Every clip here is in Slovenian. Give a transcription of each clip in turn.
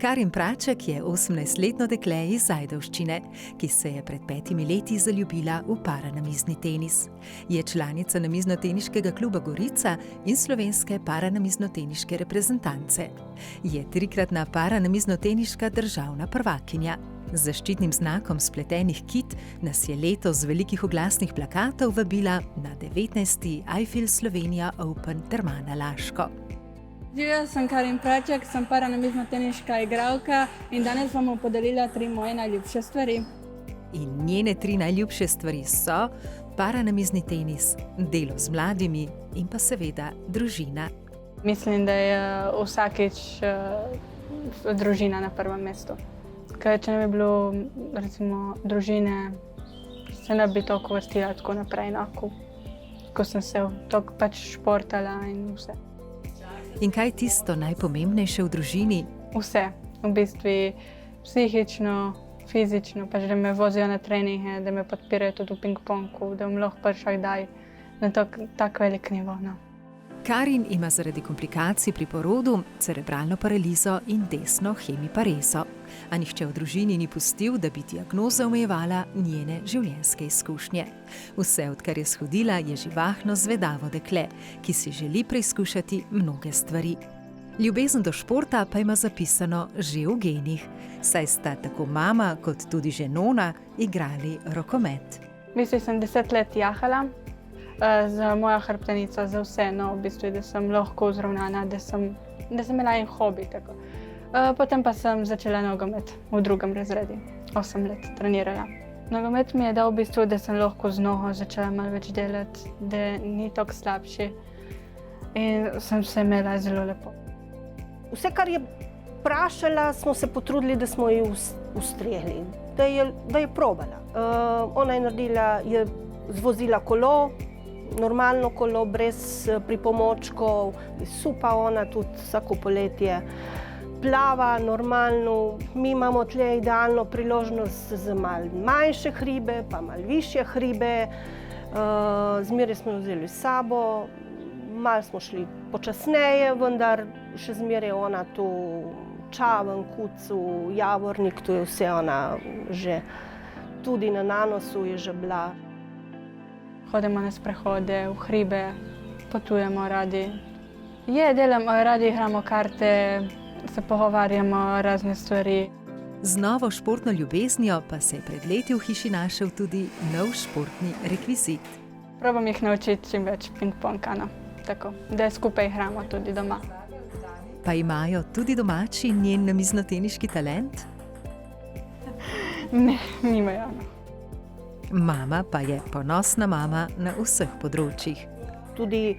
Karin Praček je 18-letno dekle iz Ajdovščine, ki se je pred 5 leti zaljubila v paranamizni tenis. Je članica Namiznoteniškega kluba Gorica in slovenske paranamiznoteniške reprezentance. Je 3-kratna paranamiznoteniška državna prvakinja. Z zaščitnim znakom spletenih kit nas je letos z velikih oglasnih plakatov vabila na 19. IFIL Slovenija Open Termana Laško. Živjo, sem Karin Praček, sem paranamiznoteniška igralka in danes vam bom podelila 3 moje najljubše stvari. In njene 3 najljubše stvari so paranamizni tenis, delo z mladimi in pa seveda družina. Mislim, da je vsakič družina na prvem mestu. Ker če ne bi bilo, recimo, družine, se ne bi toliko vrstila tako naprej, ko sem se toliko pač športala in vse. In kaj je tisto najpomembnejše v družini? Vse, v bistvu psihično, fizično, pač da me vozijo na treninge, da me podpirajo tudi v ping-pongu, da bom lahko prišla kdaj na tak velik nivo. No. Karin ima zaradi komplikacij pri porodu cerebralno paralizo in desno hemiparezo. A nihče v družini ni pustil, da bi diagnoza omejevala njene življenjske izkušnje. Vse, odkar je shodila, je živahno, zvedavo dekle, ki si želi preizkušati mnoge stvari. Ljubezen do športa pa ima zapisano že v genih, saj sta tako mama kot tudi že nona igrali rokomet. Mislim, sem 10 let jahala za mojo hrbtenico, za vse, no, v bistvu, da sem lahko vzravnana, da sem imela en hobi. Tako. Potem pa sem začela nogomet v 2. razredu, 8 let trenirala. Nogomet mi je dal v bistvu, da sem lahko z nogo začela malo več delati, da ni tako slabši in sem se imela zelo lepo. Vse, kar je vprašala, smo se potrudili, da smo ji ustregli, da je probala. Ona je naredila, je zvozila kolo, normalno kolo, brez pripomočkov, supa ona tudi vsako poletje. Plava normalno, mi imamo tle idealno priložnost za malo manjše hribe, pa malo višje hribe. Zmeraj smo jo vzeli s sabo, malo smo šli počasneje, vendar še zmeraj ona tu Čaven, Kucu, Javornik, tu je vse ona že, tudi na Nanosu je že bila. Hodimo na sprehode, v hribe, potujemo radi. Radi igramo karte, se pogovarjamo razne stvari. Z novo športno ljubeznijo pa se je pred leti v hiši našel tudi nov športni rekvizit. Probam jih naučiti čim več ping-ponga, no. Tako, da skupaj igramo tudi doma. Pa imajo tudi domači njen namiznoteniški talent? Ne, nimajo. Mama pa je ponosna mama na vseh področjih. Tudi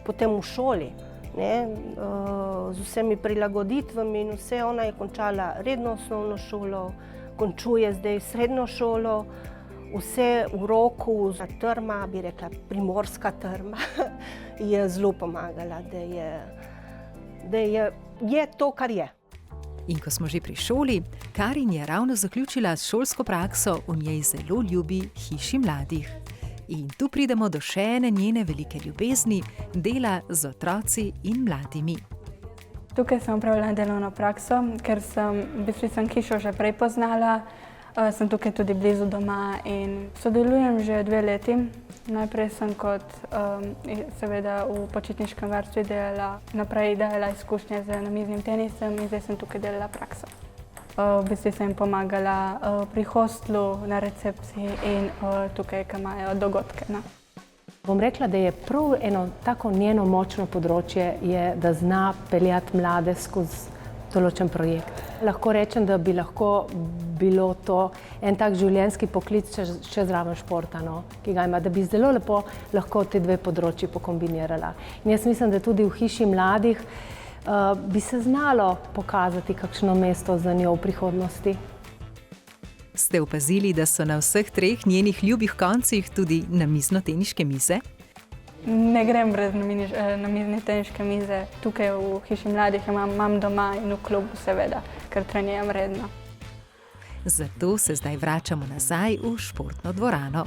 potem v šoli, z vsemi prilagoditvami in vse. Ona je končala redno osnovno šolo, končuje zdaj srednjo šolo, vse v roku. Trma, bi rekla primorska trma, je zelo pomagala, da je to, kar je. In ko smo že pri šoli, Karin je ravno zaključila s šolsko prakso v njej zelo ljubi hiši mladih. In tu pridemo do še ene njene velike ljubezni, dela z otroci in mladimi. Tukaj sem opravila delovno prakso, ker sem hišo že prej poznala, sem tukaj tudi blizu doma in sodelujem že 2 leti. Najprej sem seveda v počitniškem vrtcu delala izkušnje z namiznim tenisom in zdaj sem tukaj delala prakso. V bistvu sem jim pomagala pri hostlu, na recepciji in tukaj, ko imajo dogodke. No. Bom rekla, da je prav eno tako njeno močno področje, da zna peljati mlade skozi določen projekt. Lahko rečem, da bi lahko bilo to en tak življenjski poklic še zraven športa, ki ga ima, da bi zelo lepo lahko te 2 področji pokombinirala. In jaz mislim, da tudi v hiši mladih bi se znalo pokazati kakšno mesto za njo v prihodnosti. Ste opazili, da so na vseh 3 njenih ljubih koncih tudi namiznoteniške mize? Ne grem brez namiznoteniške mize. Tukaj v hiši mladih imam doma in v klubu seveda, ker treniram redno. Zato se zdaj vračamo nazaj v športno dvorano.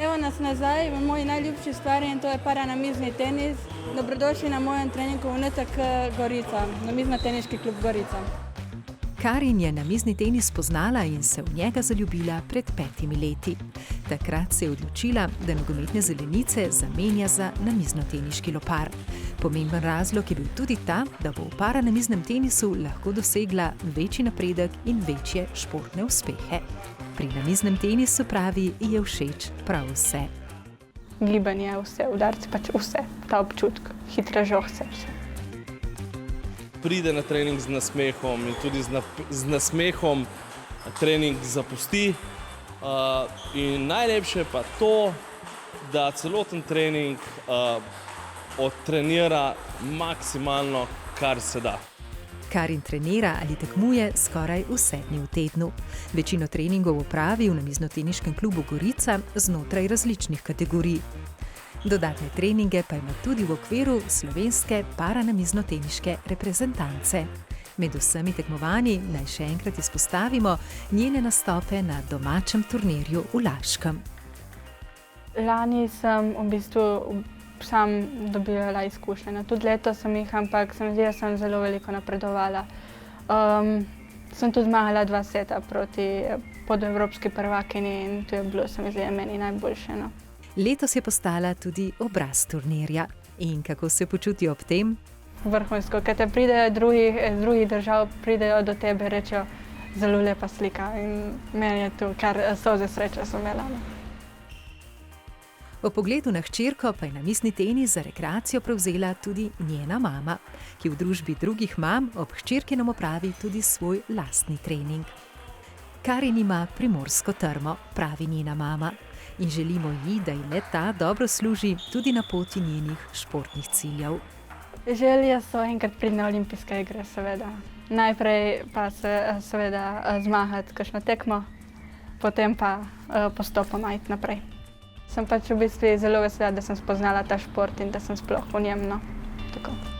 Evo nas nazaj v moji najljubši stvari in to je paranamizni tenis. Dobrodošli na mojem treningu v NTK Gorica, namiznoteniški klub Gorica. Karin je namizni tenis spoznala in se v njega zaljubila pred 5 leti. Takrat se je odločila, da nogometne zelenice zamenja za namiznoteniški lopar. Pomemben razlog je bil tudi ta, da bo v paranamiznem tenisu lahko dosegla večji napredek in večje športne uspehe. Pri namiznem tenisu, pravi, je všeč prav vse. Gibanje, vse, udarci, pač vse, ta občutek, hitre žohce, vse. Pride na trening z nasmehom in tudi z nasmehom trening zapusti. In najlepše pa to, da celoten trening odtrenira maksimalno, kar se da. Karin trenira ali tekmuje skoraj vse dni v tednu. Večino treningov opravi v namiznoteniškem klubu Gorica znotraj različnih kategorij. Dodatne treninge pa ima tudi v okviru slovenske paranamiznoteniške reprezentance. Med vsemi tekmovanji naj še enkrat izpostavimo njene nastope na domačem turnirju v Laškem. Lani sem v bistvu sam dobila izkušnje. Tudi letos sem jih, ampak se mi zdi, da sem zelo veliko napredovala. Sem tudi zmagala 2 seta proti podevropski prvakinji in to je bilo, se mi zdi, meni najboljše. No. Letos je postala tudi obraz turnirja. In kako se počuti ob tem? Vrhunsko, ker te pridejo drugih držav, pridejo do tebe, rečejo, zelo lepa slika in meni je to, kar solze sreče so imela. O pogledu na hčerko pa je namizni tenis za rekreacijo prevzela tudi njena mama, ki v družbi drugih mam ob hčerkinem opravi tudi svoj lastni trening. Karin ima primorsko trmo, pravi njena mama, in želimo ji, da ji le-ta dobro služi tudi na poti njenih športnih ciljev. Želje so enkrat priti na olimpijske igre, seveda. Najprej pa se seveda zmagati kakšno tekmo, potem pa postopoma iti naprej. Sem pač v bistvu zelo vesela, da sem spoznala ta šport in da sem sploh v njem. No. Tako.